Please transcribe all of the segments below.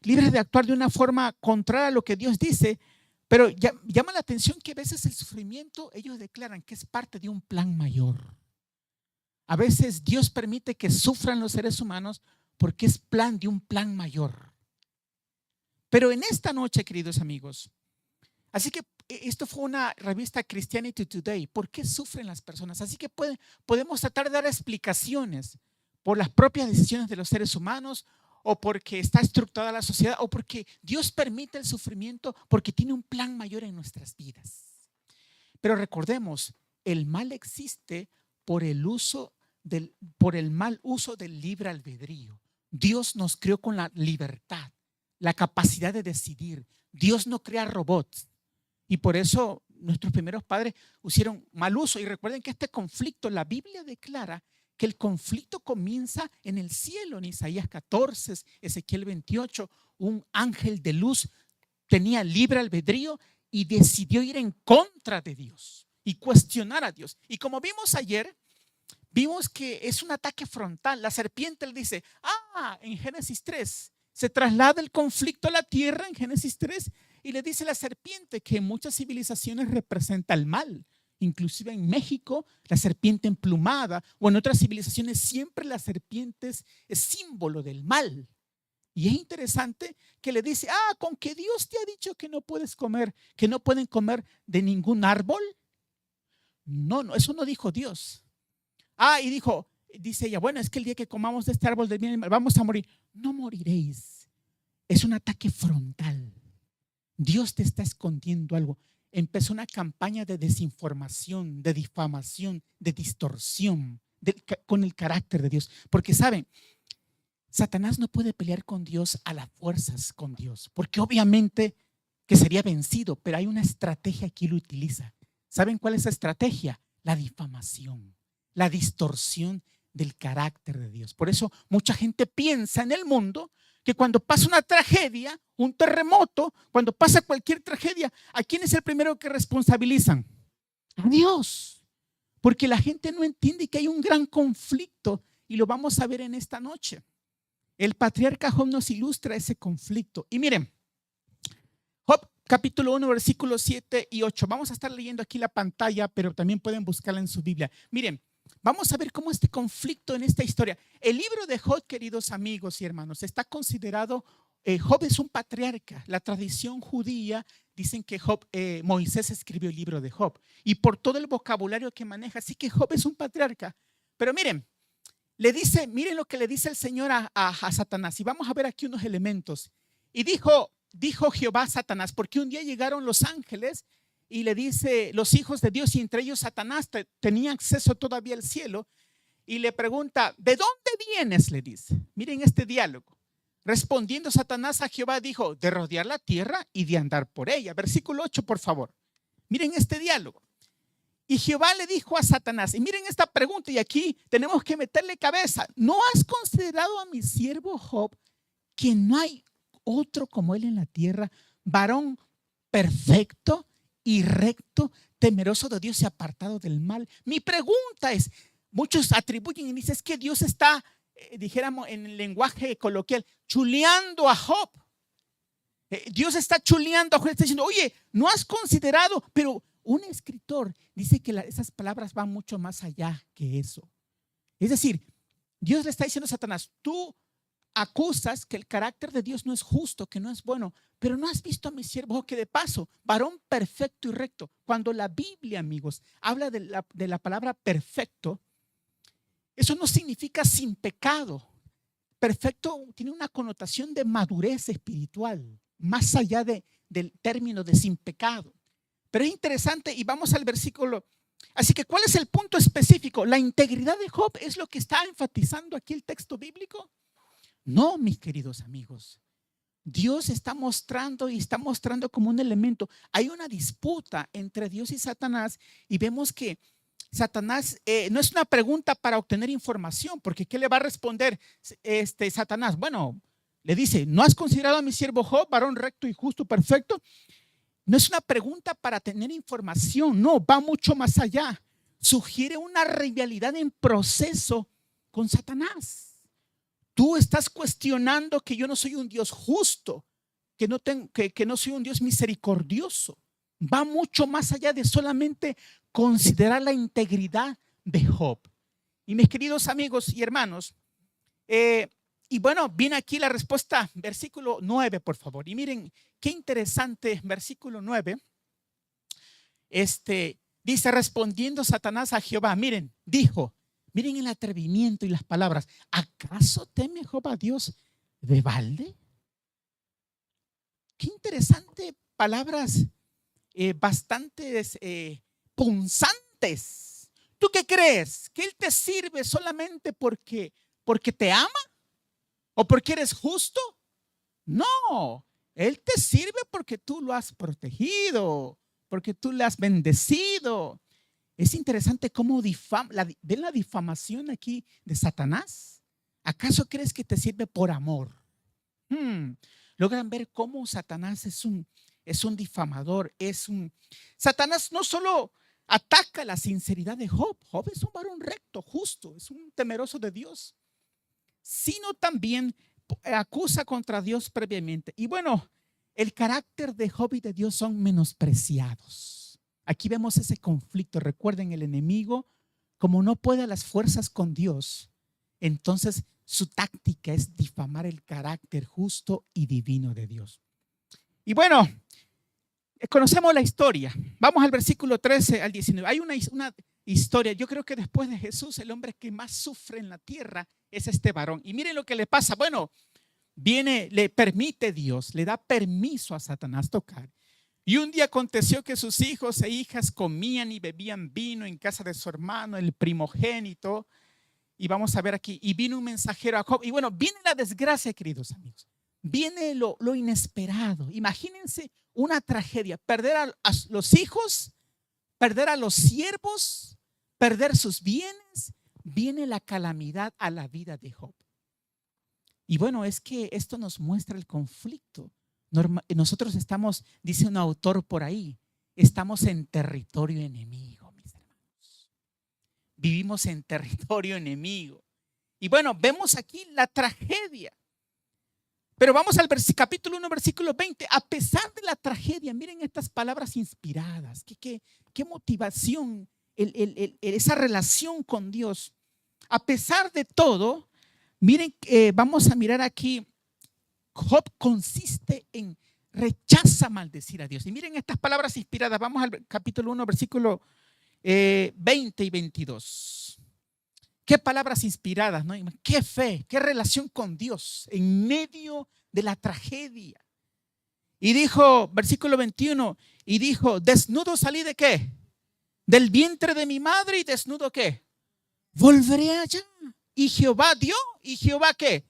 libres de actuar de una forma contraria a lo que Dios dice, pero llama la atención que a veces el sufrimiento, ellos declaran que es parte de un plan mayor. A veces Dios permite que sufran los seres humanos porque es plan de un plan mayor. Pero en esta noche, queridos amigos, así que esto fue una revista Christianity Today. ¿Por qué sufren las personas? Así que podemos tratar de dar explicaciones por las propias decisiones de los seres humanos, o porque está estructurada la sociedad, o porque Dios permite el sufrimiento porque tiene un plan mayor en nuestras vidas. Pero recordemos, el mal existe por el mal uso del libre albedrío. Dios nos creó con la libertad, la capacidad de decidir. Dios no crea robots. Y por eso nuestros primeros padres hicieron mal uso. Y recuerden que este conflicto, la Biblia declara que el conflicto comienza en el cielo. En Isaías 14, Ezequiel 28, un ángel de luz tenía libre albedrío y decidió ir en contra de Dios y cuestionar a Dios. Y como vimos ayer, vimos que es un ataque frontal. La serpiente le dice, en Génesis 3, se traslada el conflicto a la tierra en Génesis 3 y le dice a la serpiente que en muchas civilizaciones representa el mal. Inclusive en México, la serpiente emplumada, o en otras civilizaciones siempre la serpiente es símbolo del mal. Y es interesante que le dice, con que Dios te ha dicho que no puedes comer, que no pueden comer de ningún árbol. No, eso no dijo Dios. Y dice ella, bueno, es que el día que comamos de este árbol del bien y mal, vamos a morir. No moriréis. Es un ataque frontal. Dios te está escondiendo algo. Empezó una campaña de desinformación, de difamación, de distorsión con el carácter de Dios. Porque saben, Satanás no puede pelear con Dios a las fuerzas con Dios, porque obviamente que sería vencido, pero hay una estrategia que él utiliza. ¿Saben cuál es la estrategia? La difamación, la distorsión del carácter de Dios. Por eso mucha gente piensa en el mundo que cuando pasa una tragedia, un terremoto, cuando pasa cualquier tragedia, ¿a quién es el primero que responsabilizan? A Dios. Porque la gente no entiende que hay un gran conflicto y lo vamos a ver en esta noche. El patriarca Job nos ilustra ese conflicto. Y miren, Job capítulo 1, versículos 7 y 8. Vamos a estar leyendo aquí la pantalla, pero también pueden buscarla en su Biblia. Miren, vamos a ver cómo este conflicto en esta historia. El libro de Job, queridos amigos y hermanos, está considerado, Job es un patriarca. La tradición judía dicen que Moisés escribió el libro de Job. Y por todo el vocabulario que maneja, sí que Job es un patriarca. Pero miren lo que le dice el Señor a Satanás. Y vamos a ver aquí unos elementos. Y dijo Jehová a Satanás, porque un día llegaron los ángeles y le dice los hijos de Dios, y entre ellos Satanás tenía acceso todavía al cielo, y le pregunta, ¿de dónde vienes? Le dice. Miren este diálogo. Respondiendo Satanás a Jehová dijo, de rodear la tierra y de andar por ella. Versículo 8, por favor. Miren este diálogo. Y Jehová le dijo a Satanás, y miren esta pregunta, y aquí tenemos que meterle cabeza. ¿No has considerado a mi siervo Job, que no hay otro como él en la tierra, varón perfecto y recto, temeroso de Dios y apartado del mal? Mi pregunta es, muchos atribuyen y dicen, es que Dios está, dijéramos en el lenguaje coloquial, chuleando a Job. Dios está chuleando a Job, está diciendo, oye, no has considerado, pero un escritor dice que esas palabras van mucho más allá que eso. Es decir, Dios le está diciendo a Satanás, tú acusas que el carácter de Dios no es justo, que no es bueno, pero no has visto a mi siervo que de paso, varón perfecto y recto. Cuando la Biblia, amigos, habla de la palabra perfecto, eso no significa sin pecado. Perfecto tiene una connotación de madurez espiritual, más allá del término de sin pecado. Pero es interesante y vamos al versículo. Así que, ¿cuál es el punto específico? ¿La integridad de Job es lo que está enfatizando aquí el texto bíblico? No, mis queridos amigos. Dios está mostrando y está mostrando como un elemento. Hay una disputa entre Dios y Satanás y vemos que Satanás no es una pregunta para obtener información, porque ¿qué le va a responder Satanás? Bueno, le dice, ¿no has considerado a mi siervo Job, varón recto y justo, perfecto? No es una pregunta para tener información, no, va mucho más allá. Sugiere una rivalidad en proceso con Satanás. Tú estás cuestionando que yo no soy un Dios justo, que no soy un Dios misericordioso. Va mucho más allá de solamente considerar la integridad de Job. Y mis queridos amigos y hermanos, y bueno, viene aquí la respuesta, versículo 9, por favor. Y miren, qué interesante, versículo 9. Dice, respondiendo Satanás a Jehová, miren, dijo, miren el atrevimiento y las palabras. ¿Acaso teme Job a Dios de balde? Qué interesante palabras, bastante punzantes. ¿Tú qué crees? ¿Que Él te sirve solamente porque te ama? ¿O porque eres justo? No, Él te sirve porque tú lo has protegido, porque tú le has bendecido. Es interesante cómo ven la difamación aquí de Satanás. ¿Acaso crees que te sirve por amor? Logran ver cómo Satanás es un difamador. Satanás no solo ataca la sinceridad de Job. Job es un varón recto, justo, es un temeroso de Dios, sino también acusa contra Dios previamente. Y bueno, el carácter de Job y de Dios son menospreciados. Aquí vemos ese conflicto. Recuerden, el enemigo, como no puede a las fuerzas con Dios, entonces su táctica es difamar el carácter justo y divino de Dios. Y bueno, conocemos la historia. Vamos al versículo 13 al 19. Hay una historia. Yo creo que después de Jesús, el hombre que más sufre en la tierra es este varón. Y miren lo que le pasa. Bueno, le permite Dios, le da permiso a Satanás tocar. Y un día aconteció que sus hijos e hijas comían y bebían vino en casa de su hermano, el primogénito. Y vamos a ver aquí, y vino un mensajero a Job. Y bueno, viene la desgracia, queridos amigos. Viene lo inesperado. Imagínense una tragedia, perder a los hijos, perder a los siervos, perder sus bienes. Viene la calamidad a la vida de Job. Y bueno, es que esto nos muestra el conflicto. Nosotros estamos, dice un autor por ahí, estamos en territorio enemigo, mis hermanos. Vivimos en territorio enemigo. Y bueno, vemos aquí la tragedia. Pero vamos al capítulo 1, versículo 20. A pesar de la tragedia, miren estas palabras inspiradas. Qué motivación, esa relación con Dios. A pesar de todo, miren, vamos a mirar aquí. Job consiste en rechaza maldecir a Dios. Y miren estas palabras inspiradas. Vamos al capítulo 1, versículo 20 y 22. Qué palabras inspiradas, ¿no? Qué fe, qué relación con Dios en medio de la tragedia. Y dijo, versículo 21, y dijo, desnudo salí de ¿qué? Del vientre de mi madre, y desnudo ¿qué? Volveré allá. Y Jehová dio, y Jehová ¿qué?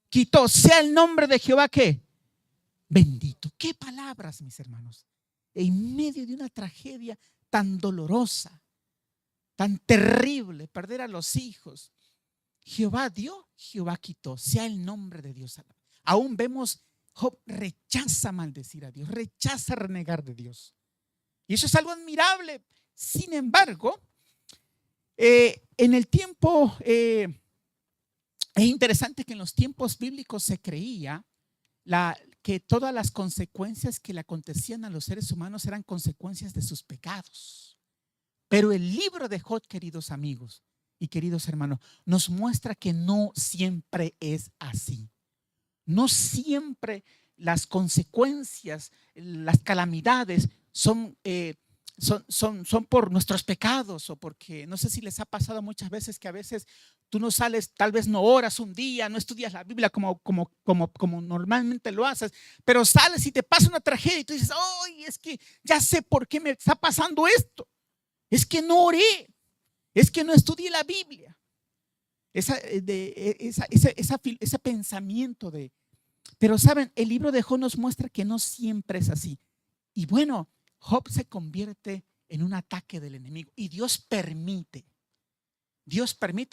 Quitó. Sea el nombre de Jehová ¿qué? Bendito. Qué palabras, mis hermanos. En medio de una tragedia tan dolorosa, tan terrible, perder a los hijos. Jehová dio, Jehová quitó. Sea el nombre de Dios. Aún vemos, Job rechaza maldecir a Dios, rechaza renegar de Dios. Y eso es algo admirable. Sin embargo, en el tiempo, es interesante que en los tiempos bíblicos se creía que todas las consecuencias que le acontecían a los seres humanos eran consecuencias de sus pecados. Pero el libro de Job, queridos amigos y queridos hermanos, nos muestra que no siempre es así. No siempre las consecuencias, las calamidades son por nuestros pecados, o porque, no sé si les ha pasado muchas veces que a veces tú no sales, tal vez no oras un día, no estudias la Biblia como normalmente lo haces, pero sales y te pasa una tragedia y tú dices, ¡ay, es que ya sé por qué me está pasando esto! Es que no oré, es que no estudié la Biblia. Ese pensamiento de... Pero saben, el libro de Job nos muestra que no siempre es así. Y bueno, Job se convierte en un ataque del enemigo. Y Dios permite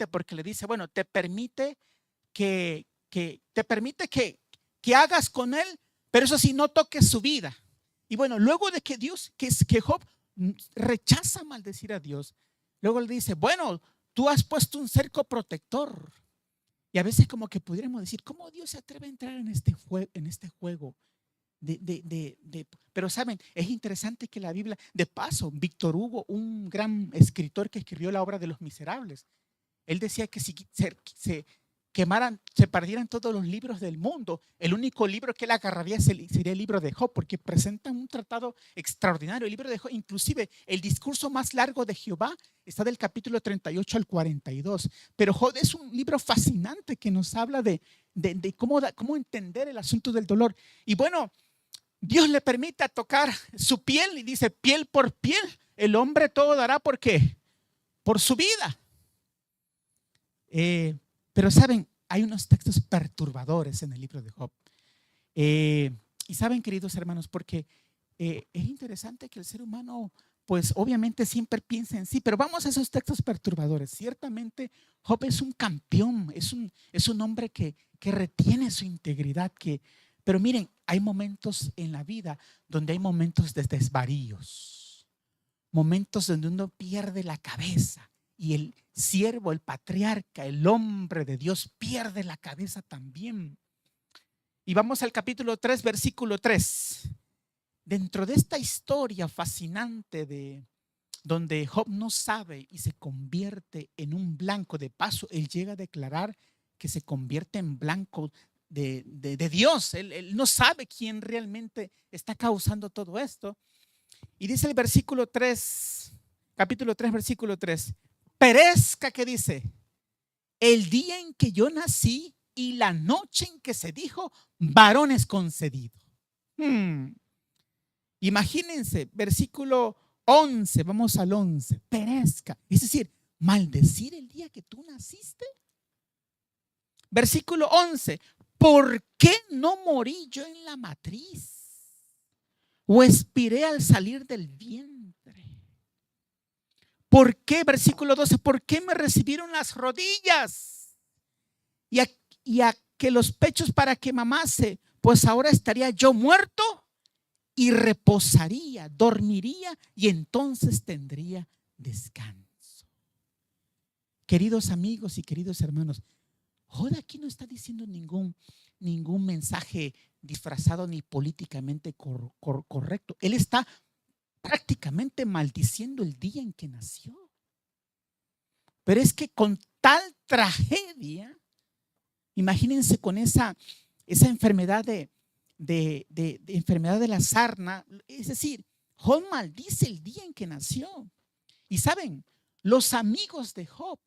porque le dice, bueno, te permite que hagas con él, pero eso sí, no toques su vida. Y bueno, luego de que Job rechaza maldecir a Dios, luego le dice, bueno, tú has puesto un cerco protector Y a veces como que pudiéramos decir, ¿cómo Dios se atreve a entrar en este juego? Pero saben, es interesante que la Biblia, de paso, Víctor Hugo, un gran escritor que escribió la obra de Los Miserables, él decía que si se quemaran, se perdieran todos los libros del mundo, el único libro que él agarraría sería el libro de Job, porque presenta un tratado extraordinario. El libro de Job, inclusive el discurso más largo de Jehová está del capítulo 38 al 42. Pero Job es un libro fascinante que nos habla de cómo entender el asunto del dolor. Y bueno, Dios le permite tocar su piel y dice, piel por piel, el hombre todo dará. ¿Por qué? Por su vida. Pero saben, hay unos textos perturbadores en el libro de Job. Y saben, queridos hermanos, porque es interesante que el ser humano, pues obviamente siempre piensa en sí, pero vamos a esos textos perturbadores. Ciertamente Job es un campeón, es un hombre que retiene su integridad, pero miren, hay momentos en la vida donde hay momentos de desvaríos, momentos donde uno pierde la cabeza. Y el siervo, el patriarca, el hombre de Dios pierde la cabeza también. Y vamos al capítulo 3, versículo 3. Dentro de esta historia fascinante de donde Job no sabe y se convierte en un blanco, de paso, él llega a declarar que se convierte en blanco de Dios. Él no sabe quién realmente está causando todo esto. Y dice el versículo 3, capítulo 3, versículo 3. Perezca, que dice, el día en que yo nací y la noche en que se dijo, varón es concedido. Imagínense, versículo 11, vamos al 11. Perezca, es decir, maldecir el día que tú naciste. Versículo 11, ¿por qué no morí yo en la matriz? ¿O expiré al salir del vientre? ¿Por qué? Versículo 12, ¿por qué me recibieron las rodillas? Y a que los pechos para que mamase, pues ahora estaría yo muerto y reposaría, dormiría y entonces tendría descanso. Queridos amigos y queridos hermanos, Job aquí no está diciendo ningún mensaje disfrazado ni políticamente correcto. Él está prácticamente maldiciendo el día en que nació. Pero es que con tal tragedia, imagínense con esa enfermedad enfermedad de la sarna, es decir, Job maldice el día en que nació. Y saben, los amigos de Job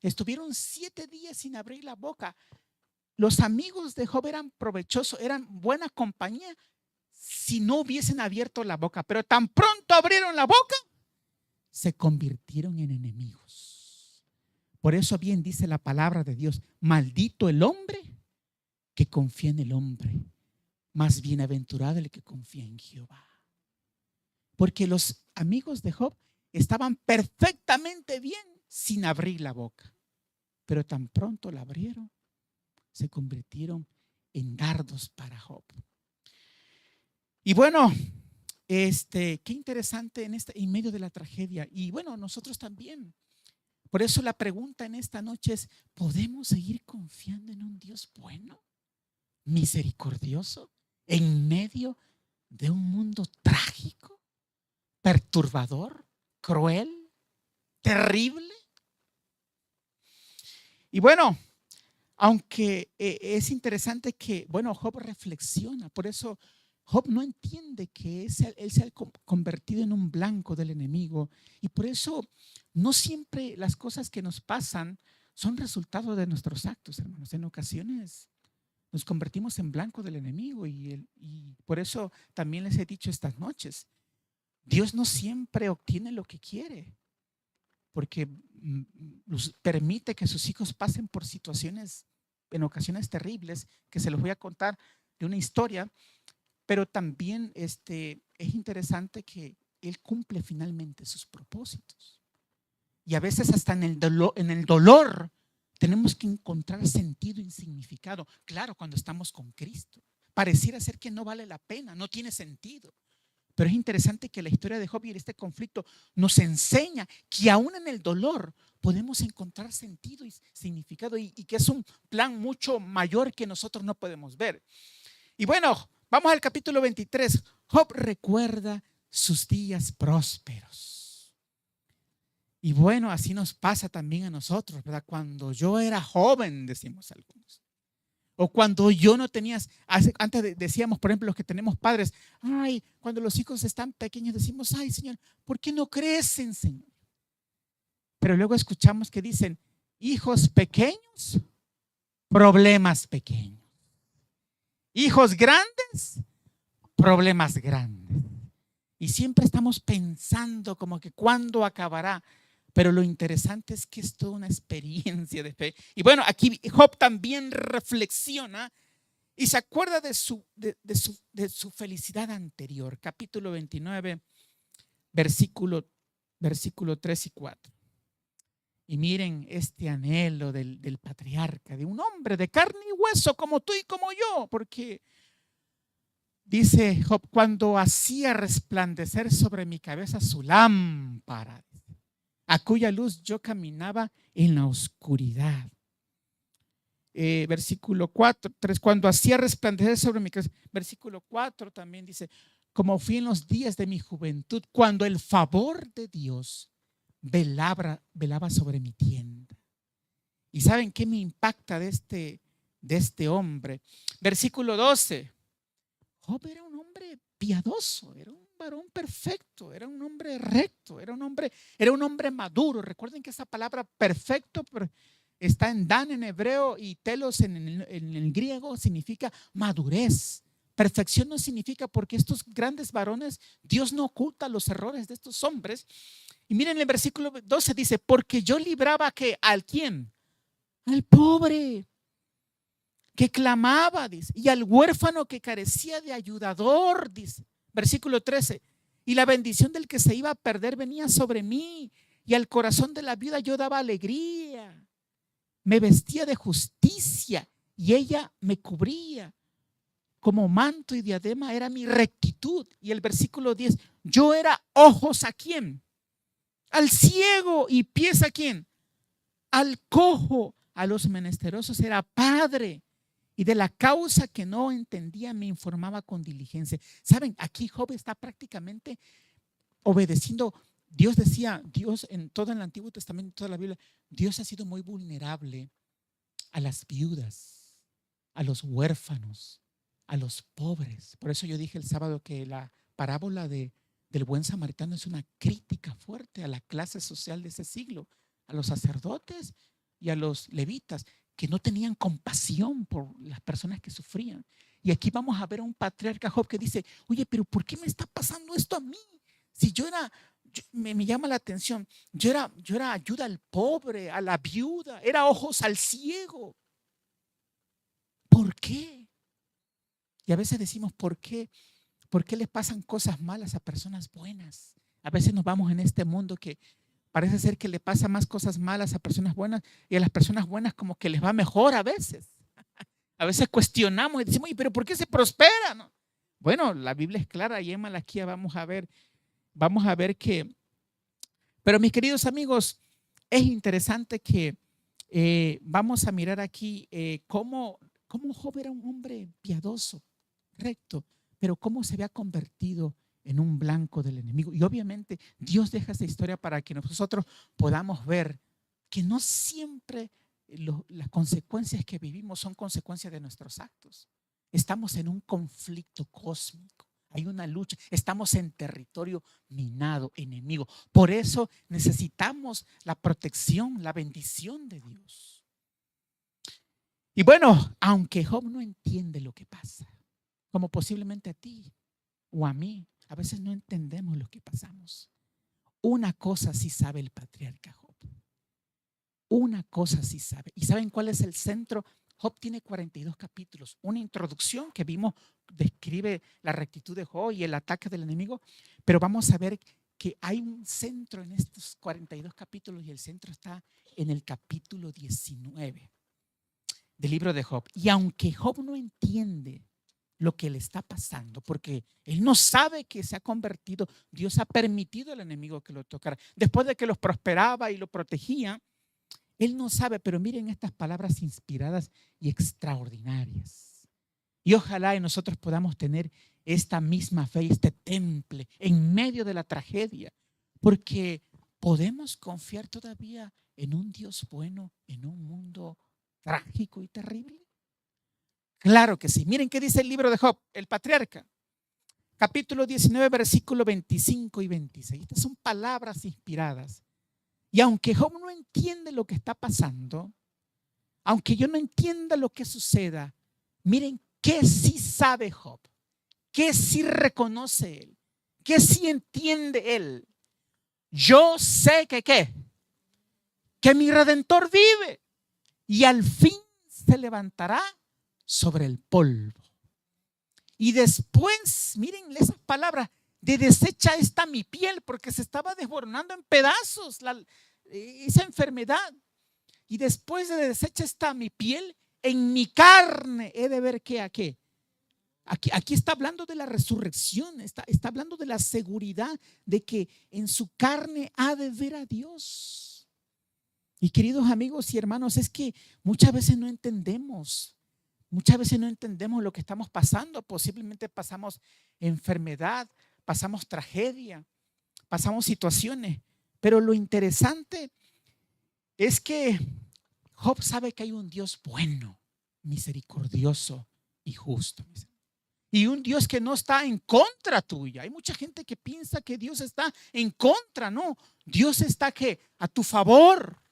estuvieron 7 días sin abrir la boca. Los amigos de Job eran provechosos, eran buena compañía si no hubiesen abierto la boca, pero tan pronto abrieron la boca, se convirtieron en enemigos. Por eso bien dice la palabra de Dios, maldito el hombre que confía en el hombre, más bienaventurado el que confía en Jehová. Porque los amigos de Job estaban perfectamente bien sin abrir la boca, pero tan pronto la abrieron, se convirtieron en dardos para Job. Y bueno, qué interesante en medio de la tragedia. Y bueno, nosotros también. Por eso la pregunta en esta noche es, ¿podemos seguir confiando en un Dios bueno, misericordioso, en medio de un mundo trágico, perturbador, cruel, terrible? Y bueno, aunque es interesante que, bueno, Job reflexiona, por eso Job no entiende que él se ha convertido en un blanco del enemigo, y por eso no siempre las cosas que nos pasan son resultado de nuestros actos, hermanos. En ocasiones nos convertimos en blanco del enemigo, y por eso también les he dicho estas noches, Dios no siempre obtiene lo que quiere, porque permite que sus hijos pasen por situaciones en ocasiones terribles, que se los voy a contar de una historia. Pero también es interesante que Él cumple finalmente sus propósitos. Y a veces hasta en el dolor tenemos que encontrar sentido y significado. Claro, cuando estamos con Cristo, pareciera ser que no vale la pena, no tiene sentido. Pero es interesante que la historia de Job y este conflicto nos enseña que aún en el dolor podemos encontrar sentido y significado y que es un plan mucho mayor que nosotros no podemos ver. Y bueno, vamos al capítulo 23. Job recuerda sus días prósperos. Y bueno, así nos pasa también a nosotros, ¿verdad? Cuando yo era joven, decimos algunos. O cuando yo no tenía, antes decíamos, por ejemplo, los que tenemos padres, ay, cuando los hijos están pequeños decimos, ay, Señor, ¿por qué no crecen, Señor? Pero luego escuchamos que dicen, hijos pequeños, problemas pequeños. Hijos grandes, problemas grandes. Y siempre estamos pensando como que cuándo acabará. Pero lo interesante es que es toda una experiencia de fe. Y bueno, aquí Job también reflexiona y se acuerda de su felicidad anterior. Capítulo 29, versículo 3 y 4. Y miren este anhelo del patriarca, de un hombre de carne y hueso como tú y como yo, porque dice Job, cuando hacía resplandecer sobre mi cabeza su lámpara, a cuya luz yo caminaba en la oscuridad. Versículo 4, 3, cuando hacía resplandecer sobre mi cabeza. Versículo 4 también dice, como fui en los días de mi juventud, cuando el favor de Dios velaba sobre mi tienda. ¿Y saben qué me impacta de este hombre? Versículo 12. Job era un hombre piadoso, era un varón perfecto, era un hombre recto, era un hombre maduro. Recuerden que esa palabra perfecto está en Dan en hebreo y telos en el griego significa madurez. Perfección no significa, porque estos grandes varones, Dios no oculta los errores de estos hombres. Y miren el versículo 12 dice, porque yo libraba ¿al quién? Al pobre que clamaba, dice, y al huérfano que carecía de ayudador, dice. Versículo 13, y la bendición del que se iba a perder venía sobre mí, y al corazón de la viuda yo daba alegría. Me vestía de justicia, y ella me cubría. Como manto y diadema era mi rectitud. Y el versículo 10, yo era ojos ¿a quién? Al ciego, y pies ¿a quién? Al cojo. A los menesterosos era padre, y de la causa que no entendía me informaba con diligencia. Saben, aquí Job está prácticamente obedeciendo. Dios decía, Dios en todo el Antiguo Testamento, en toda la Biblia, Dios ha sido muy vulnerable a las viudas, a los huérfanos, a los pobres. Por eso yo dije el sábado que la parábola del buen samaritano es una crítica fuerte a la clase social de ese siglo, a los sacerdotes y a los levitas, que no tenían compasión por las personas que sufrían. Y aquí vamos a ver a un patriarca Job que dice, oye, pero ¿por qué me está pasando esto a mí? Si me llama la atención, yo era ayuda al pobre, a la viuda, era ojos al ciego. ¿Por qué? Y a veces decimos, ¿por qué? ¿Por qué les pasan cosas malas a personas buenas? A veces nos vamos en este mundo que parece ser que le pasa más cosas malas a personas buenas, y a las personas buenas como que les va mejor a veces. A veces cuestionamos y decimos, pero ¿por qué se prospera? ¿No? Bueno, la Biblia es clara y en Malaquía vamos a ver que, pero mis queridos amigos, es interesante que vamos a mirar aquí cómo Job era un hombre piadoso, recto, pero cómo se había convertido en un blanco del enemigo. Y obviamente Dios deja esta historia para que nosotros podamos ver que no siempre las consecuencias que vivimos son consecuencias de nuestros actos. Estamos en un conflicto cósmico, hay una lucha, estamos en territorio minado, enemigo. Por eso necesitamos la protección, la bendición de Dios. Y bueno, aunque Job no entiende lo que pasa, como posiblemente a ti o a mí, a veces no entendemos lo que pasamos. Una cosa sí sabe el patriarca Job. Una cosa sí sabe. ¿Y saben cuál es el centro? Job tiene 42 capítulos. Una introducción que vimos describe la rectitud de Job y el ataque del enemigo, pero vamos a ver que hay un centro en estos 42 capítulos, y el centro está en el capítulo 19 del libro de Job. Y aunque Job no entiende lo que le está pasando, porque él no sabe que se ha convertido. Dios ha permitido al enemigo que lo tocara. Después de que los prosperaba y lo protegía, él no sabe, pero miren estas palabras inspiradas y extraordinarias. Y ojalá y nosotros podamos tener esta misma fe, este temple en medio de la tragedia, porque podemos confiar todavía en un Dios bueno, en un mundo trágico y terrible. Claro que sí. Miren qué dice el libro de Job, el patriarca. Capítulo 19, versículo 25 y 26. Estas son palabras inspiradas. Y aunque Job no entiende lo que está pasando, aunque yo no entienda lo que suceda, miren qué sí sabe Job, qué sí reconoce él, qué sí entiende él. Yo sé que ¿qué? Que mi Redentor vive y al fin se levantará sobre el polvo. Y después, miren esas palabras, de deshecha está mi piel, porque se estaba desboronando en pedazos esa enfermedad. Y después de deshecha está mi piel, en mi carne he de ver qué a qué. Aquí está hablando de la resurrección, está hablando de la seguridad de que en su carne ha de ver a Dios. Y queridos amigos y hermanos, es que muchas veces no entendemos. Muchas veces no entendemos lo que estamos pasando. Posiblemente pasamos enfermedad, pasamos tragedia, pasamos situaciones. Pero lo interesante es que Job sabe que hay un Dios bueno, misericordioso y justo. Y un Dios que no está en contra tuya. Hay mucha gente que piensa que Dios está en contra. No, Dios está ¿qué? A tu favor.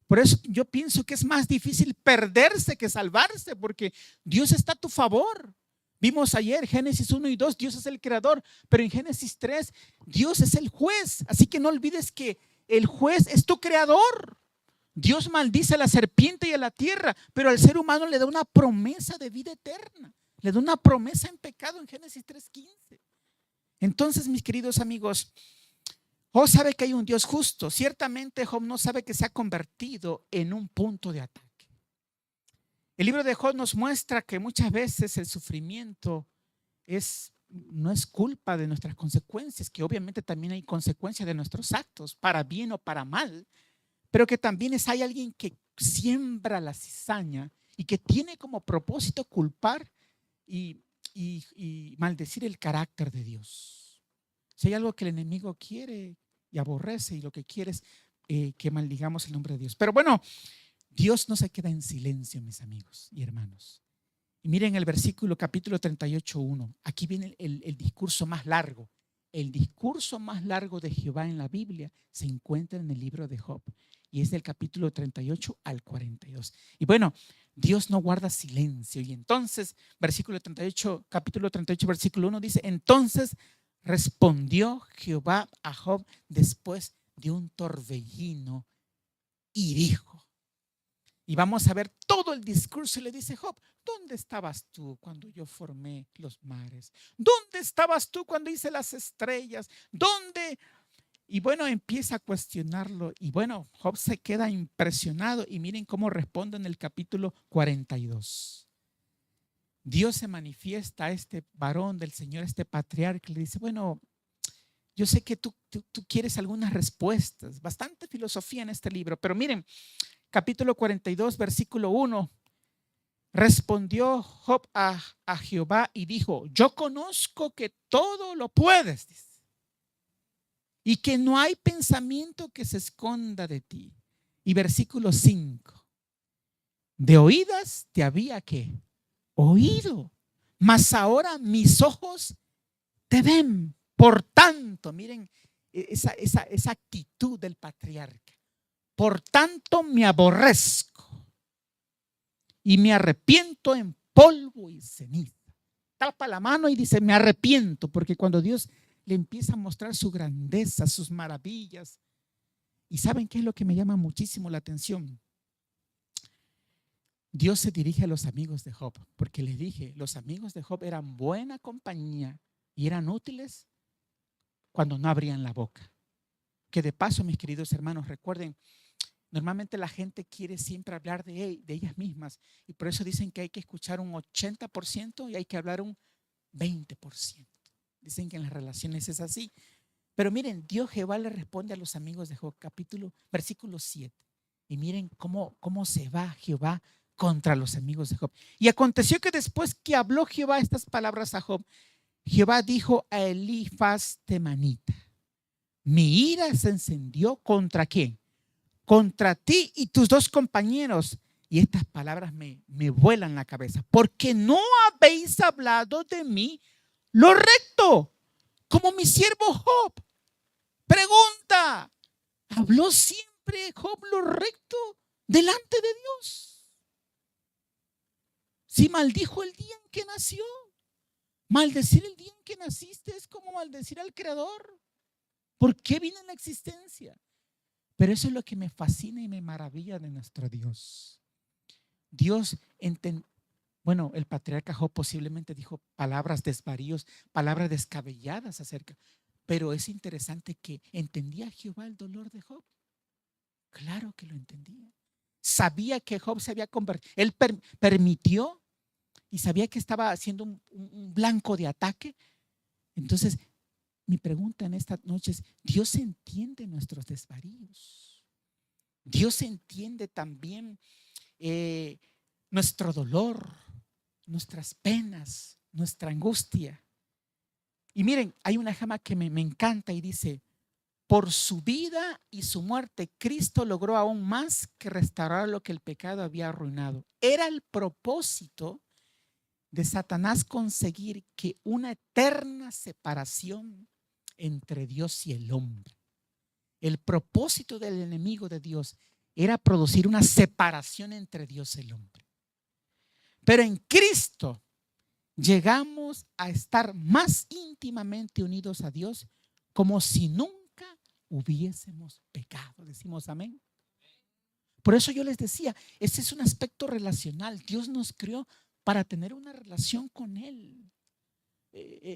Por eso yo pienso que es más difícil perderse que salvarse, porque Dios está a tu favor. Vimos ayer Génesis 1 y 2, Dios es el creador, pero en Génesis 3, Dios es el juez. Así que no olvides que el juez es tu creador. Dios maldice a la serpiente y a la tierra, pero al ser humano le da una promesa de vida eterna. Le da una promesa en pecado en Génesis 3:15. Entonces, mis queridos amigos, Job sabe que hay un Dios justo. Ciertamente Job no sabe que se ha convertido en un punto de ataque. El libro de Job nos muestra que muchas veces el sufrimiento no es culpa de nuestras consecuencias, que obviamente también hay consecuencias de nuestros actos, para bien o para mal, pero que también hay alguien que siembra la cizaña y que tiene como propósito culpar y maldecir el carácter de Dios. Si hay algo que el enemigo quiere y aborrece, y lo que quiere es que maldigamos el nombre de Dios. Pero bueno, Dios no se queda en silencio, mis amigos y hermanos. Y miren el versículo capítulo 38:1. Aquí viene el discurso más largo. El discurso más largo de Jehová en la Biblia se encuentra en el libro de Job. Y es del capítulo 38 al 42. Y bueno, Dios no guarda silencio. Y entonces, versículo 38, capítulo 38, versículo 1 dice: entonces respondió Jehová a Job después de un torbellino y dijo. Y vamos a ver todo el discurso y le dice Job: ¿dónde estabas tú cuando yo formé los mares? ¿Dónde estabas tú cuando hice las estrellas? ¿Dónde? Y bueno, empieza a cuestionarlo. Y bueno, Job se queda impresionado. Y miren cómo responde en el capítulo 42. Dios se manifiesta a este varón del Señor, este patriarca, y le dice: bueno, yo sé que tú quieres algunas respuestas. Bastante filosofía en este libro. Pero miren, capítulo 42, versículo 1. Respondió Job a Jehová y dijo: yo conozco que todo lo puedes, dice, y que no hay pensamiento que se esconda de ti. Y versículo 5. De oídas te había ¿qué? Oído, mas ahora mis ojos te ven. Por tanto, miren esa actitud del patriarca. Por tanto me aborrezco y me arrepiento en polvo y ceniza. Tapa la mano y dice: me arrepiento, porque cuando Dios le empieza a mostrar su grandeza, sus maravillas. ¿Y saben qué es lo que me llama muchísimo la atención? Dios se dirige a los amigos de Job, porque les dije, los amigos de Job eran buena compañía y eran útiles cuando no abrían la boca. Que de paso, mis queridos hermanos, recuerden, Normalmente la gente quiere siempre hablar de ellas mismas y por eso dicen que hay que escuchar un 80% y hay que hablar un 20%. Dicen que en las relaciones es así. Pero miren, Dios Jehová le responde a los amigos de Job, versículo 7. Y miren cómo se va Jehová contra los amigos de Job. Y aconteció que después que habló Jehová estas palabras a Job, Jehová dijo a Elifaz temanita: mi ira se encendió ¿contra quién? Contra ti y tus dos compañeros. Y estas palabras me vuelan la cabeza. Porque no habéis hablado de mí lo recto, como mi siervo Job. Pregunta: ¿habló siempre Job lo recto delante de Dios? Si maldijo el día en que nació, maldecir el día en que naciste es como maldecir al Creador. ¿Por qué vino en la existencia? Pero eso es lo que me fascina y me maravilla de nuestro Dios. Dios bueno, el patriarca Job posiblemente dijo palabras desvaríos, palabras descabelladas acerca. Pero es interesante que ¿entendía Jehová el dolor de Job? Claro que lo entendía. Sabía que Job se había convertido. Él permitió y sabía que estaba siendo un blanco de ataque. Entonces, mi pregunta en esta noche es: ¿Dios entiende nuestros desvaríos? ¿Dios entiende también nuestro dolor, nuestras penas, nuestra angustia? Y miren, hay una jama que me encanta y dice: por su vida y su muerte, Cristo logró aún más que restaurar lo que el pecado había arruinado. Era el propósito de Satanás conseguir que una eterna separación entre Dios y el hombre. El propósito del enemigo de Dios era producir una separación entre Dios y el hombre. Pero en Cristo llegamos a estar más íntimamente unidos a Dios, como si nunca hubiésemos pecado. Decimos amén. Por eso yo les decía, ese es un aspecto relacional. Dios nos creó para tener una relación con Él.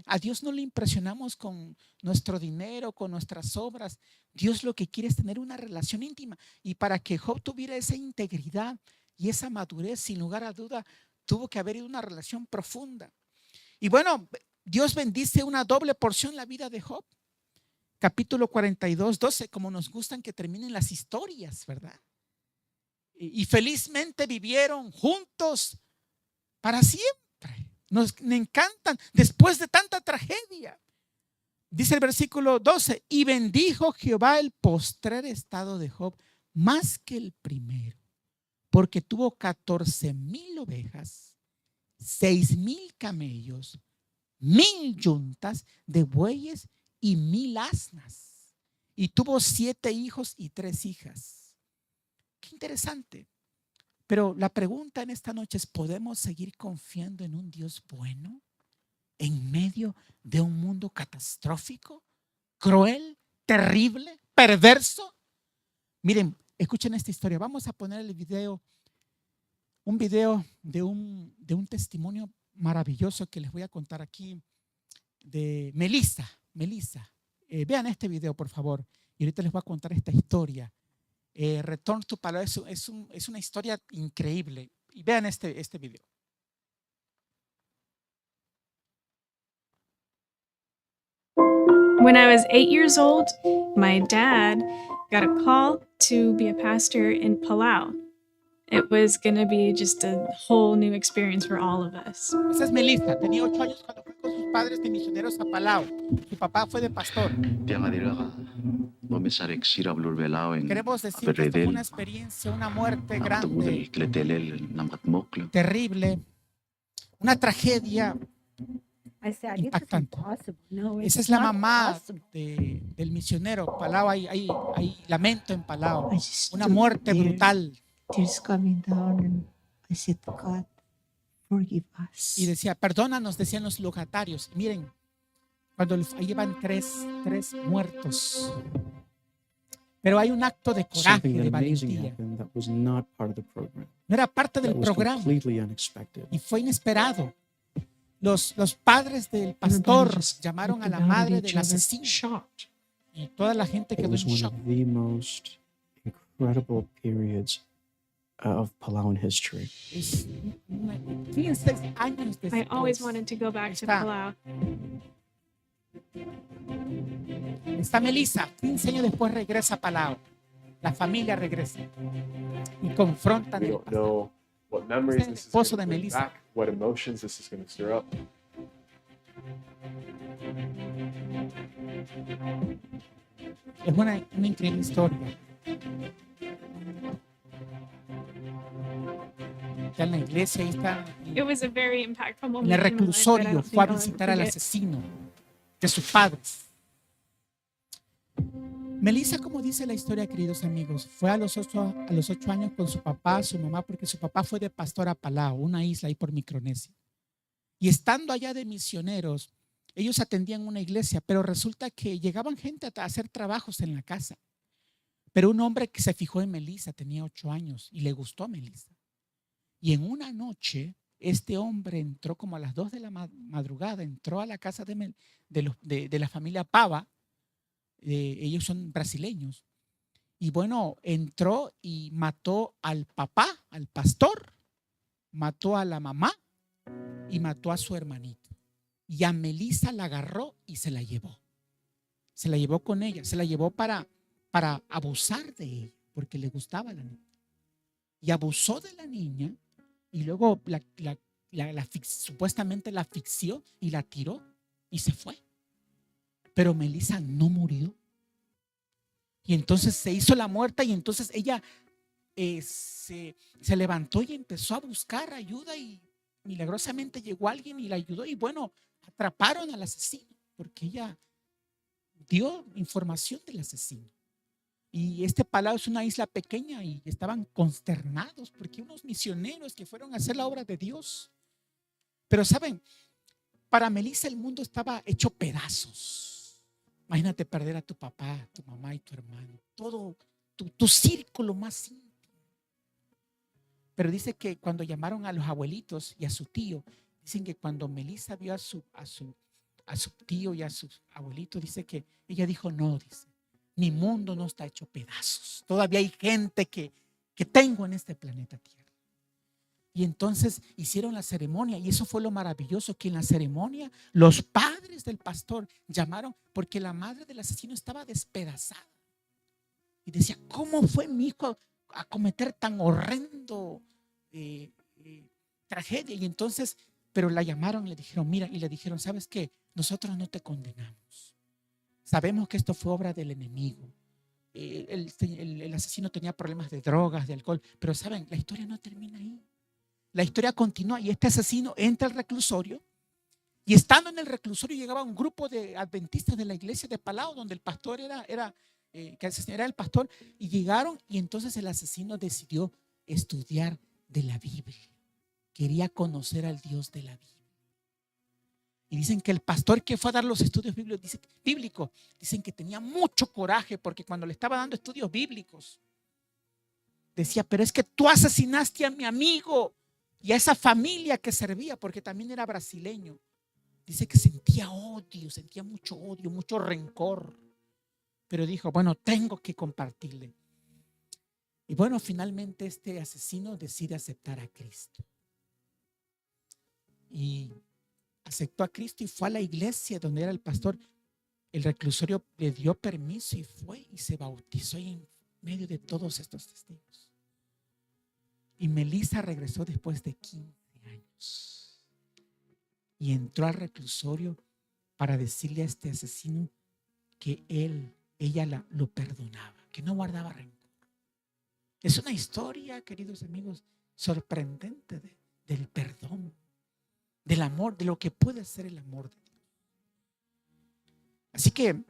A Dios no le impresionamos con nuestro dinero, con nuestras obras. Dios lo que quiere es tener una relación íntima. Y para que Job tuviera esa integridad y esa madurez, sin lugar a duda, tuvo que haber una relación profunda. Y bueno, Dios bendice una doble porción la vida de Job. Capítulo 42, 12, como nos gustan que terminen las historias, ¿verdad? Y felizmente vivieron juntos para siempre. Nos encantan después de tanta tragedia. Dice el versículo 12: y bendijo Jehová el postrer estado de Job más que el primero, porque tuvo 14,000 ovejas, 6,000 camellos, 1,000 yuntas de bueyes y 1,000 asnas. Y tuvo 7 hijos y 3 hijas. Qué interesante. Pero la pregunta en esta noche es: ¿podemos seguir confiando en un Dios bueno en medio de un mundo catastrófico, cruel, terrible, perverso? Miren, escuchen esta historia. Vamos a poner el video, un video de un testimonio maravilloso que les voy a contar aquí de Melissa. Vean este video, por favor. Y ahorita les voy a contar esta historia. Return to Palao es una historia increíble. Y vean este video. When I was 8 years old, my dad got a call to be a pastor in Palau. It was going to be just a whole new experience for all of us. Esa es Melissa. Tenía 8 años cuando fue con sus padres de misioneros a Palau. Su papá fue de pastor. Queremos decir que esto fue una experiencia, una muerte grande, terrible, una tragedia impactante. Esa es la mamá del misionero. Palau, hay lamento en Palau. Una muerte brutal. Tears coming down, and I said, God, forgive us. Y decía: perdónanos, decían los logatarios. Miren, cuando ahí llevan tres muertos. Pero hay un acto de coraje, de valentía. No era parte del programa y fue inesperado. Los padres del pastor llamaron a la madre del asesino y toda la gente quedó en shock. incredible periods of Palauan history. Es 15 años I always después. wanted to go back to Está. Palau. Está Melissa, 15 años después regresa a Palau. La familia regresa y confrontan We el don't pastor. know what memories el this is esposo going de to bring Melissa. back, what emotions this is going to stir up. Es una increíble historia. Está en la iglesia, ahí está It was a very impactful moment. en el in my life that I reclusorio. don't Fue a think I'll ever visitar al forget. asesino de sus padres. Melissa, como dice la historia, queridos amigos, fue a los 8 años con su papá, su mamá, porque su papá fue de pastor a Palau, una isla ahí por Micronesia. Y estando allá de misioneros, ellos atendían una iglesia, pero resulta que llegaban gente a hacer trabajos en la casa. Pero un hombre que se fijó en Melissa, tenía 8 años y le gustó a Melissa. Y en una noche, este hombre entró como a las 2 de la madrugada, entró a la casa de la familia Pava. Ellos son brasileños. Y bueno, entró y mató al papá, al pastor, mató a la mamá y mató a su hermanito. Y a Melissa la agarró y se la llevó. Se la llevó con ella, se la llevó para abusar de ella, porque le gustaba la niña. Y abusó de la niña y luego supuestamente la asfixió y la tiró y se fue. Pero Melissa no murió. Y entonces se hizo la muerta y entonces ella se levantó y empezó a buscar ayuda y milagrosamente llegó alguien y la ayudó y bueno, atraparon al asesino porque ella dio información del asesino. Y este Palau es una isla pequeña y estaban consternados porque unos misioneros que fueron a hacer la obra de Dios. Pero saben, para Melissa el mundo estaba hecho pedazos. Imagínate perder a tu papá, tu mamá y tu hermano, todo tu círculo más íntimo. Pero dice que cuando llamaron a los abuelitos y a su tío, dicen que cuando Melissa vio a su tío y a sus abuelitos, dice que ella dijo, no, dice, mi mundo no está hecho pedazos. Todavía hay gente que tengo en este planeta Tierra. Y entonces hicieron la ceremonia y eso fue lo maravilloso, que en la ceremonia los padres del pastor llamaron porque la madre del asesino estaba despedazada. Y decía, ¿cómo fue mi hijo a cometer tan horrendo tragedia? Y entonces, pero la llamaron y le dijeron, mira, y le dijeron, ¿sabes qué? Nosotros no te condenamos. Sabemos que esto fue obra del enemigo. El asesino tenía problemas de drogas, de alcohol, pero saben, la historia no termina ahí. La historia continúa y este asesino entra al reclusorio y estando en el reclusorio llegaba un grupo de adventistas de la iglesia de Palau donde el pastor era el pastor y llegaron y entonces el asesino decidió estudiar de la Biblia. Quería conocer al Dios de la Biblia. Y dicen que el pastor que fue a dar los estudios bíblicos, dicen que tenía mucho coraje porque cuando le estaba dando estudios bíblicos decía, pero es que tú asesinaste a mi amigo y a esa familia que servía, porque también era brasileño. Dice que sentía odio, sentía mucho odio, mucho rencor. Pero dijo, bueno, tengo que compartirle. Y bueno, finalmente este asesino decide aceptar a Cristo. Y aceptó a Cristo y fue a la iglesia donde era el pastor. El reclusorio le dio permiso y fue y se bautizó en medio de todos estos testigos. Y Melissa regresó después de 15 años y entró al reclusorio para decirle a este asesino que ella lo perdonaba, que no guardaba rencor. Es una historia, queridos amigos, sorprendente del perdón, del amor, de lo que puede ser el amor de Dios. Así que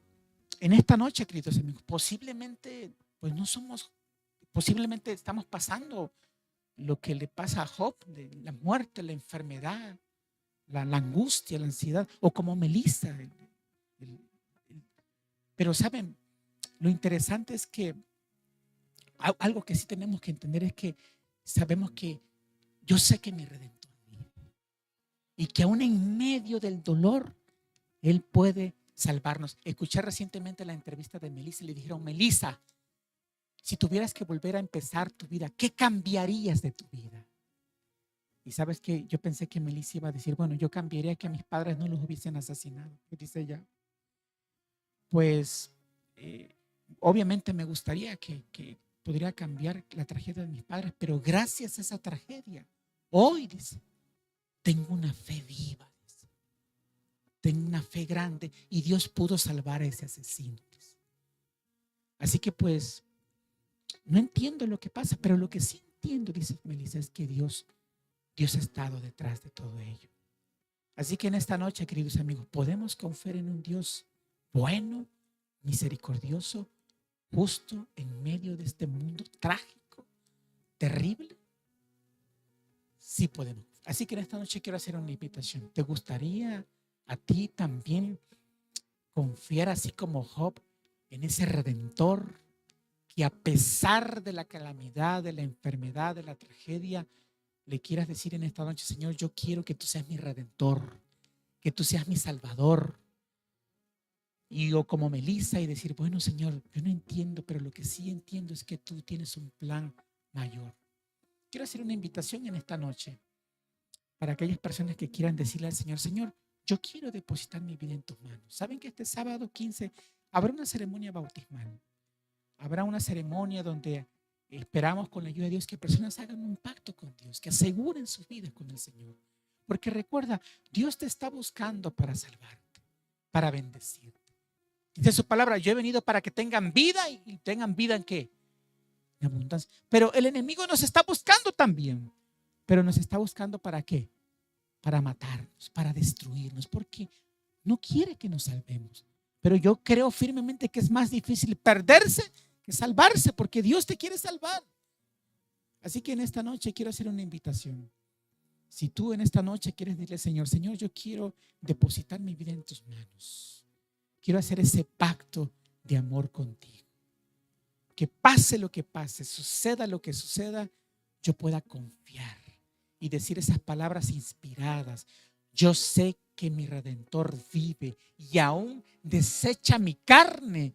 en esta noche, queridos amigos, posiblemente estamos pasando lo que le pasa a Job, de la muerte, la enfermedad, la angustia, la ansiedad, o como Melissa. Pero saben, lo interesante es que algo que sí tenemos que entender es que sabemos que yo sé que mi Redentor vive y que aún en medio del dolor Él puede salvarnos. Escuché recientemente la entrevista de Melissa y le dijeron, Melissa, Si tuvieras que volver a empezar tu vida, ¿qué cambiarías de tu vida? Y sabes que yo pensé que Melissa iba a decir, bueno, yo cambiaría que a mis padres no los hubiesen asesinado. ¿Qué dice ella? Pues obviamente me gustaría que podría cambiar la tragedia de mis padres, pero gracias a esa tragedia, hoy, dice, tengo una fe viva, dice. Tengo una fe grande y Dios pudo salvar a ese asesino, dice. Así que pues, no entiendo lo que pasa, pero lo que sí entiendo, dice Melissa, es que Dios ha estado detrás de todo ello. Así que en esta noche, queridos amigos, podemos confiar en un Dios bueno, misericordioso, justo en medio de este mundo trágico, terrible. Sí podemos. Así que en esta noche quiero hacer una invitación. ¿Te gustaría a ti también confiar así como Job en ese Redentor que a pesar de la calamidad, de la enfermedad, de la tragedia, le quieras decir en esta noche, Señor, yo quiero que tú seas mi Redentor, que tú seas mi Salvador? Y o como Melissa y decir, bueno, Señor, yo no entiendo, pero lo que sí entiendo es que tú tienes un plan mayor. Quiero hacer una invitación en esta noche para aquellas personas que quieran decirle al Señor, Señor, yo quiero depositar mi vida en tus manos. ¿Saben que este sábado 15 habrá una ceremonia bautismal? Habrá una ceremonia donde esperamos con la ayuda de Dios que personas hagan un pacto con Dios, que aseguren sus vidas con el Señor. Porque recuerda, Dios te está buscando para salvarte, para bendecirte. Dice su palabra, yo he venido para que tengan vida y tengan vida ¿en qué? En abundancia. Pero el enemigo nos está buscando también. Pero nos está buscando ¿para qué? Para matarnos, para destruirnos, porque no quiere que nos salvemos. Pero yo creo firmemente que es más difícil perderse que salvarse, porque Dios te quiere salvar. Así que en esta noche quiero hacer una invitación. Si tú en esta noche quieres decirle, Señor, Señor, yo quiero depositar mi vida en tus manos. Quiero hacer ese pacto de amor contigo. Que pase lo que pase, suceda lo que suceda, yo pueda confiar y decir esas palabras inspiradas. Yo sé que mi Redentor vive y aún desecha mi carne.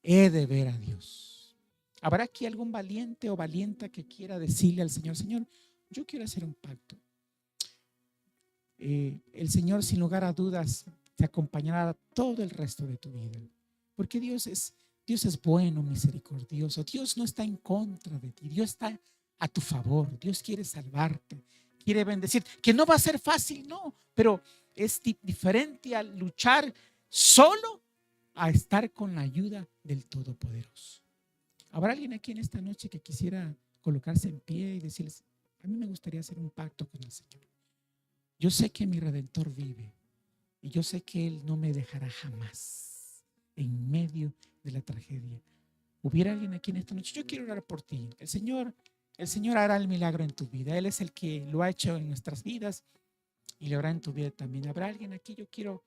He de ver a Dios. ¿Habrá aquí algún valiente o valienta que quiera decirle al Señor, Señor, yo quiero hacer un pacto? El Señor, sin lugar a dudas, te acompañará todo el resto de tu vida. Porque Dios es bueno, misericordioso. Dios no está en contra de ti. Dios está a tu favor. Dios quiere salvarte, quiere bendecir. Que no va a ser fácil, no, pero es diferente al luchar solo a estar con la ayuda del Todopoderoso. ¿Habrá alguien aquí en esta noche que quisiera colocarse en pie y decirles, a mí me gustaría hacer un pacto con el Señor? Yo sé que mi Redentor vive y yo sé que Él no me dejará jamás en medio de la tragedia. ¿Hubiera alguien aquí en esta noche? Yo quiero orar por ti. El Señor hará el milagro en tu vida. Él es el que lo ha hecho en nuestras vidas y lo hará en tu vida también. ¿Habrá alguien aquí? Yo quiero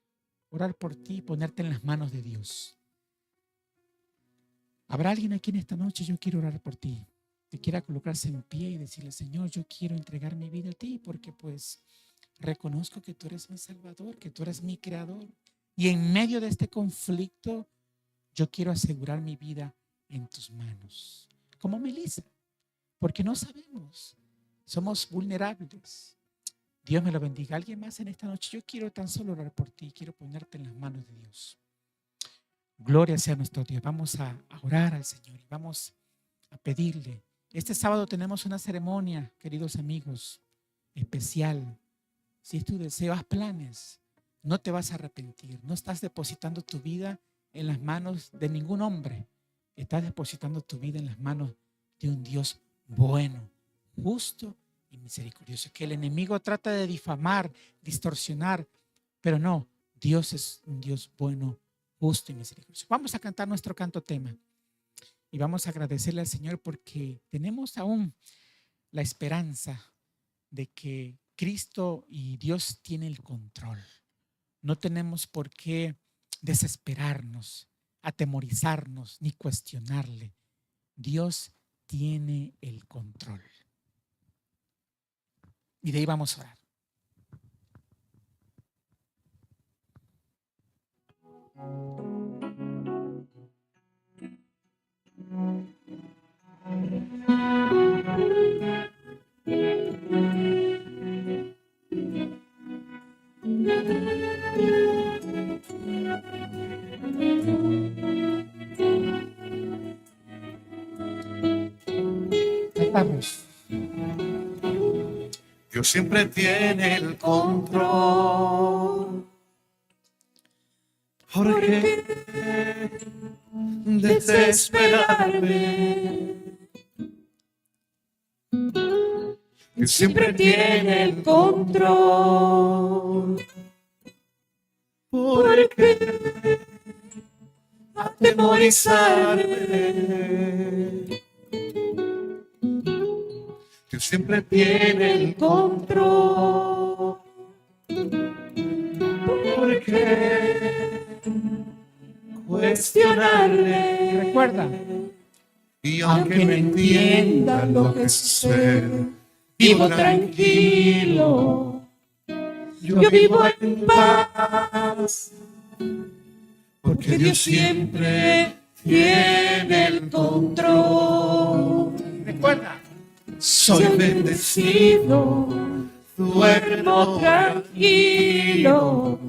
orar por ti y ponerte en las manos de Dios. ¿Habrá alguien aquí en esta noche? Yo quiero orar por ti, que quiera colocarse en pie y decirle, Señor, yo quiero entregar mi vida a ti porque pues reconozco que tú eres mi Salvador, que tú eres mi Creador. Y en medio de este conflicto, yo quiero asegurar mi vida en tus manos. Como Melissa, porque no sabemos, somos vulnerables. Dios me lo bendiga. ¿Alguien más en esta noche? Yo quiero tan solo orar por ti, quiero ponerte en las manos de Dios. Gloria sea nuestro Dios. Vamos a orar al Señor y vamos a pedirle. Este sábado tenemos una ceremonia, queridos amigos, especial. Si es tu deseo, haz planes. No te vas a arrepentir. No estás depositando tu vida en las manos de ningún hombre. Estás depositando tu vida en las manos de un Dios bueno, justo y misericordioso. Que el enemigo trata de difamar, distorsionar, pero no, Dios es un Dios bueno, justo y misericordioso. Vamos a cantar nuestro canto tema y vamos a agradecerle al Señor porque tenemos aún la esperanza de que Cristo y Dios tienen el control. No tenemos por qué desesperarnos, atemorizarnos ni cuestionarle. Dios tiene el control. Y de ahí vamos a orar. Vamos. Dios siempre tiene el control. ¿Por qué desesperarme? Dios siempre tiene el control. ¿Por qué atemorizarme? Dios siempre tiene el control. ¿Por qué cuestionarle? Y recuerda, Y aunque no entienda lo que sucede, vivo tranquilo. Yo vivo en paz. Porque Dios siempre tiene el control. recuerda. Soy bendecido, duermo tranquilo.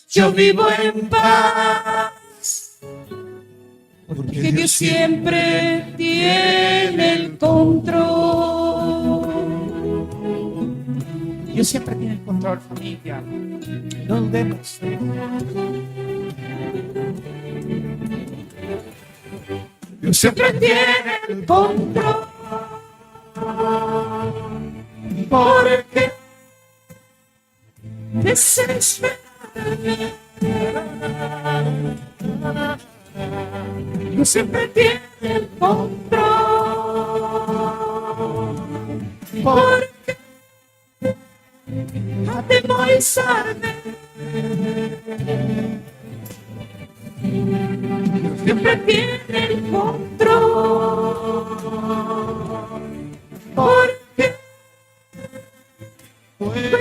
Yo vivo en paz. Porque Dios siempre tiene el control. Dios siempre tiene el control, familia. No dudemos. Dios siempre tiene el control. Porque desesperarme. Dios siempre tiene el control. Porque atemorizarme. Dios siempre tiene el control. Porque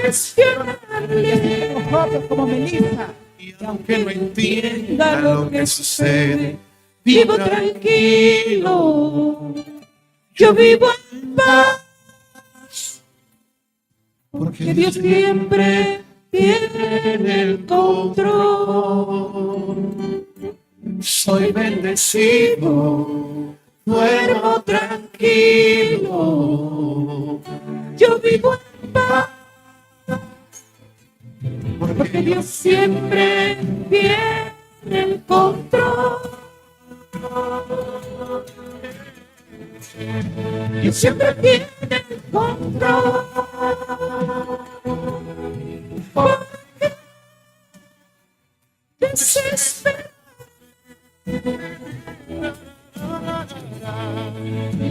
cuestionarle. Como Job, como Melissa. Y aunque no entienda lo que sucede, vivo tranquilo. Yo vivo en paz. Porque Dios siempre tiene el control. Soy bendecido, duermo tranquilo. Yo vivo en paz. Porque Dios siempre tiene el control. Dios siempre tiene el control. Porque desespera.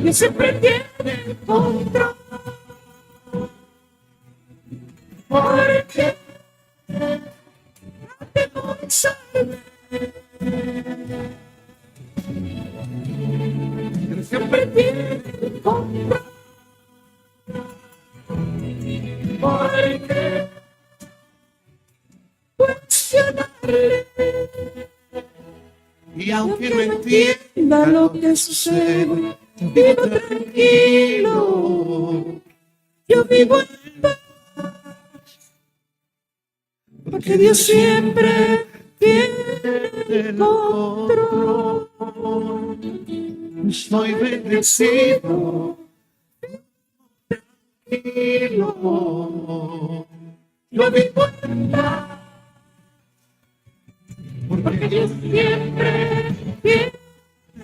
Dios siempre tiene el control. Porque atemorizarme. Dios siempre tiene el control. Porque cuestionarle. Y aunque no entienda lo que sucede, vivo tranquilo. Yo vivo en paz. Porque Dios siempre tiene el control. Estoy bendecido, tranquilo. Yo vivo en paz. Porque Dios siempre tiene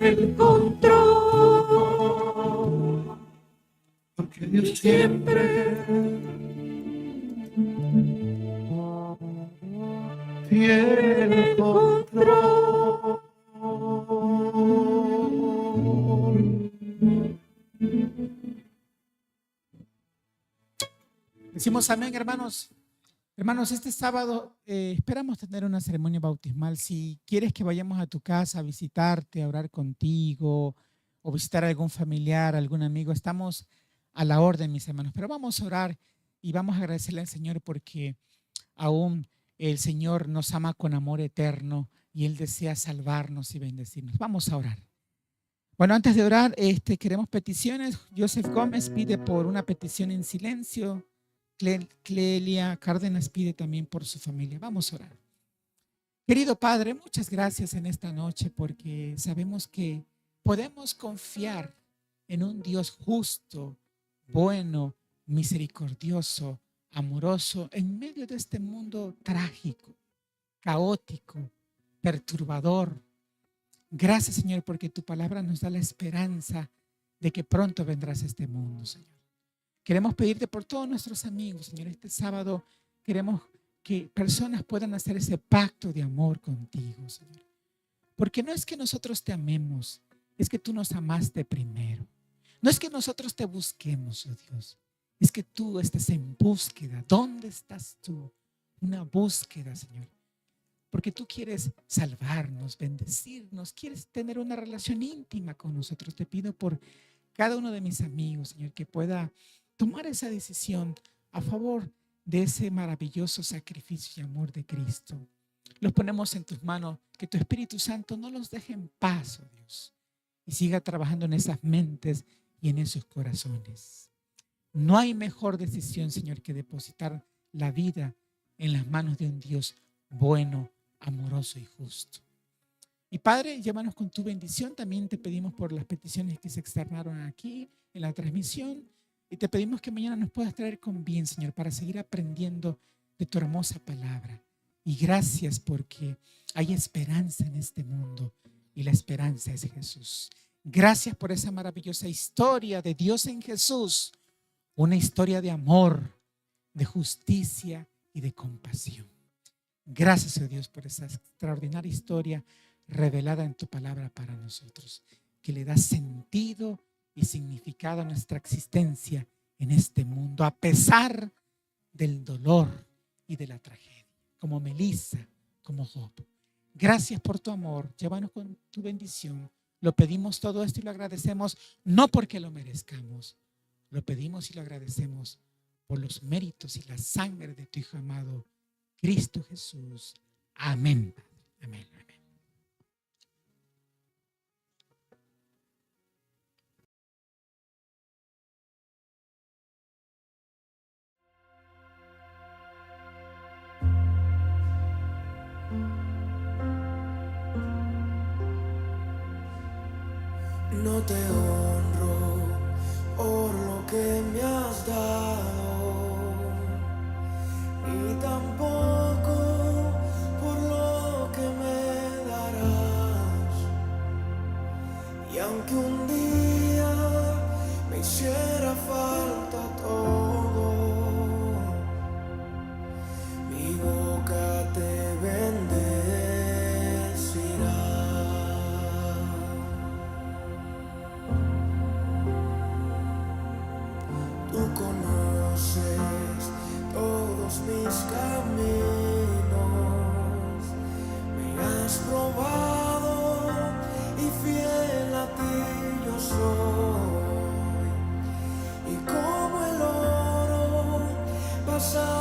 el control. Porque Dios siempre tiene el control. Decimos amén, hermanos. Hermanos, este sábado esperamos tener una ceremonia bautismal. Si quieres que vayamos a tu casa a visitarte, a orar contigo, o visitar a algún familiar, algún amigo, estamos a la orden, mis hermanos. Pero vamos a orar y vamos a agradecerle al Señor porque aún el Señor nos ama con amor eterno y Él desea salvarnos y bendecirnos. Vamos a orar. Bueno, antes de orar, queremos peticiones. Joseph Gómez pide por una petición en silencio. Clelia Cárdenas pide también por su familia. Vamos a orar. Querido Padre, muchas gracias en esta noche porque sabemos que podemos confiar en un Dios justo, bueno, misericordioso, amoroso, en medio de este mundo trágico, caótico, perturbador. Gracias, Señor, porque tu palabra nos da la esperanza de que pronto vendrás a este mundo, Señor. Queremos pedirte por todos nuestros amigos, Señor. Este sábado queremos que personas puedan hacer ese pacto de amor contigo, Señor. Porque no es que nosotros te amemos, es que tú nos amaste primero. No es que nosotros te busquemos, oh Dios, es que tú estás en búsqueda. ¿Dónde estás tú? Una búsqueda, Señor. Porque tú quieres salvarnos, bendecirnos, quieres tener una relación íntima con nosotros. Te pido por cada uno de mis amigos, Señor, que pueda tomar esa decisión a favor de ese maravilloso sacrificio y amor de Cristo. Los ponemos en tus manos, que tu Espíritu Santo no los deje en paz, oh Dios, y siga trabajando en esas mentes y en esos corazones. No hay mejor decisión, Señor, que depositar la vida en las manos de un Dios bueno, amoroso y justo. Y Padre, llévanos con tu bendición. También te pedimos por las peticiones que se externaron aquí en la transmisión. Y te pedimos que mañana nos puedas traer con bien, Señor, para seguir aprendiendo de tu hermosa palabra. Y gracias porque hay esperanza en este mundo y la esperanza es Jesús. Gracias por esa maravillosa historia de Dios en Jesús. Una historia de amor, de justicia y de compasión. Gracias, oh Dios, por esa extraordinaria historia revelada en tu palabra para nosotros, que le da sentido y significado a nuestra existencia en este mundo, a pesar del dolor y de la tragedia, como Melissa, como Job. Gracias por tu amor, llévanos con tu bendición. Lo pedimos todo esto y lo agradecemos, no porque lo merezcamos, lo pedimos y lo agradecemos por los méritos y la sangre de tu Hijo amado, Cristo Jesús. Amén. Amén. Amén. No te honro por lo que me has dado, ni tampoco por lo que me darás. Y aunque un día me hiciera falta todo, mi boca te bendecirá. Tú conoces todos mis caminos, me has probado y fiel a ti yo soy. Y como el oro pasa